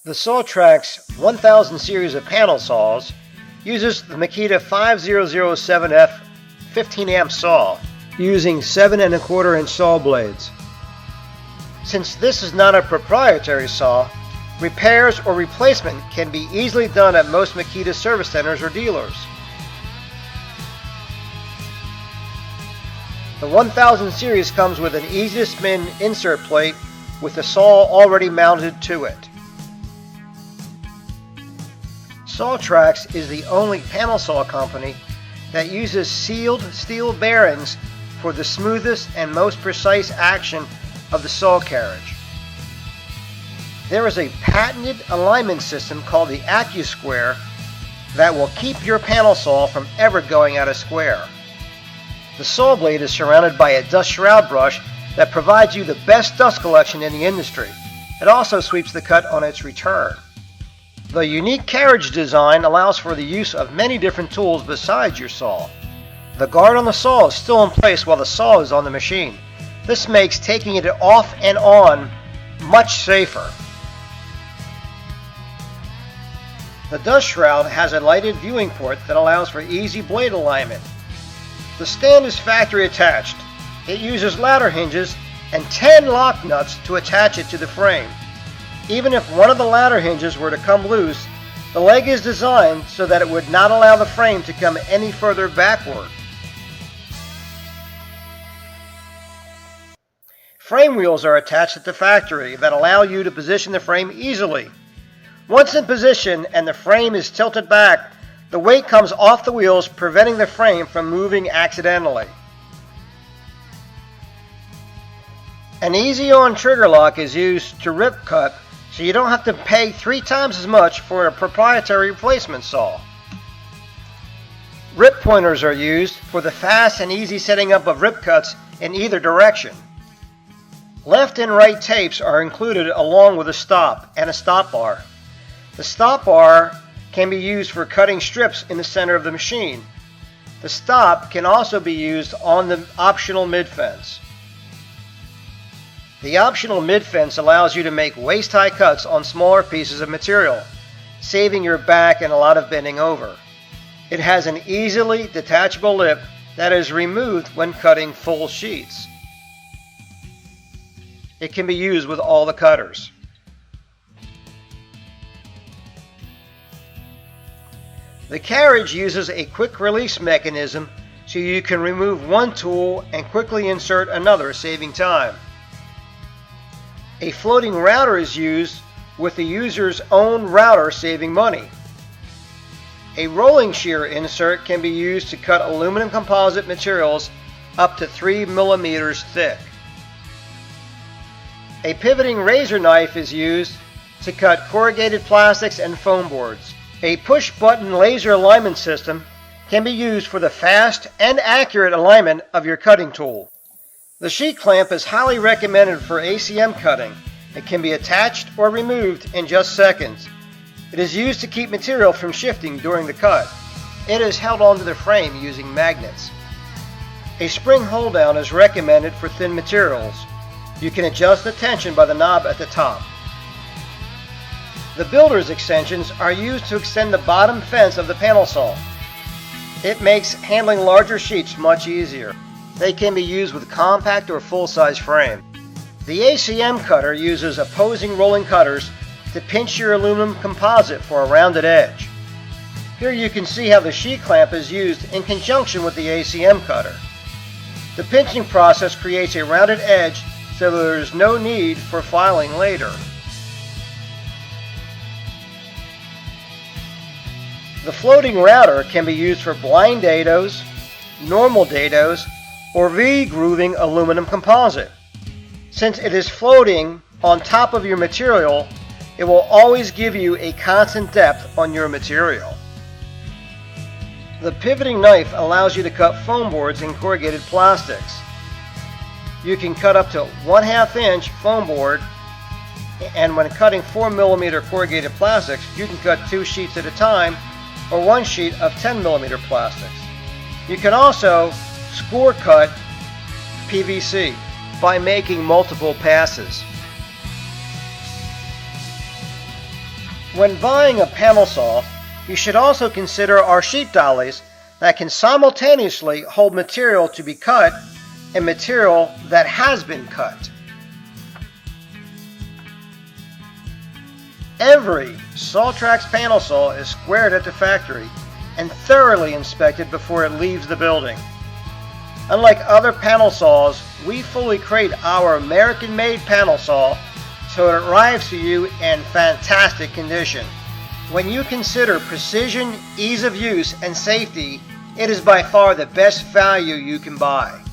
The Sawtrax 1000 series of panel saws uses the Makita 5007F 15 amp saw using 7 1/4 inch saw blades. Since this is not a proprietary saw, repairs or replacement can be easily done at most Makita service centers or dealers. The 1000 series comes with an easy to spin insert plate with the saw already mounted to it. Sawtrax is the only panel saw company that uses sealed steel bearings for the smoothest and most precise action of the saw carriage. There is a patented alignment system called the AccuSquare that will keep your panel saw from ever going out of square. The saw blade is surrounded by a dust shroud brush that provides you the best dust collection in the industry. It also sweeps the cut on its return. The unique carriage design allows for the use of many different tools besides your saw. The guard on the saw is still in place while the saw is on the machine. This makes taking it off and on much safer. The dust shroud has a lighted viewing port that allows for easy blade alignment. The stand is factory attached. It uses ladder hinges and 10 lock nuts to attach it to the frame. Even if one of the ladder hinges were to come loose, the leg is designed so that it would not allow the frame to come any further backward. Frame wheels are attached at the factory that allow you to position the frame easily. Once in position and the frame is tilted back, the weight comes off the wheels, preventing the frame from moving accidentally. An easy-on trigger lock is used to rip cut, so you don't have to pay 3 times as much for a proprietary replacement saw. Rip pointers are used for the fast and easy setting up of rip cuts in either direction. Left and right tapes are included along with a stop and a stop bar. The stop bar can be used for cutting strips in the center of the machine. The stop can also be used on the optional mid-fence. The optional mid-fence allows you to make waist-high cuts on smaller pieces of material, saving your back and a lot of bending over. It has an easily detachable lip that is removed when cutting full sheets. It can be used with all the cutters. The carriage uses a quick release mechanism so you can remove one tool and quickly insert another, saving time. A floating router is used with the user's own router, saving money. A rolling shear insert can be used to cut aluminum composite materials up to 3 millimeters thick. A pivoting razor knife is used to cut corrugated plastics and foam boards. A push-button laser alignment system can be used for the fast and accurate alignment of your cutting tool. The sheet clamp is highly recommended for ACM cutting. It can be attached or removed in just seconds. It is used to keep material from shifting during the cut. It is held onto the frame using magnets. A spring hold down is recommended for thin materials. You can adjust the tension by the knob at the top. The builder's extensions are used to extend the bottom fence of the panel saw. It makes handling larger sheets much easier. They can be used with compact or full-size frame. The ACM cutter uses opposing rolling cutters to pinch your aluminum composite for a rounded edge. Here you can see how the sheet clamp is used in conjunction with the ACM cutter. The pinching process creates a rounded edge so there is no need for filing later. The floating router can be used for blind dados, normal dados, or V-grooving aluminum composite. Since it is floating on top of your material, it will always give you a constant depth on your material. The pivoting knife allows you to cut foam boards and corrugated plastics. You can cut up to 1/2 inch foam board, and when cutting 4 millimeter corrugated plastics, you can cut 2 sheets at a time or 1 sheet of 10 millimeter plastics. You can also score cut PVC by making multiple passes. When buying a panel saw, you should also consider our sheet dollies that can simultaneously hold material to be cut and material that has been cut. Every Sawtrax panel saw is squared at the factory and thoroughly inspected before it leaves the building. Unlike other panel saws, we fully crate our American-made panel saw so it arrives to you in fantastic condition. When you consider precision, ease of use, and safety, it is by far the best value you can buy.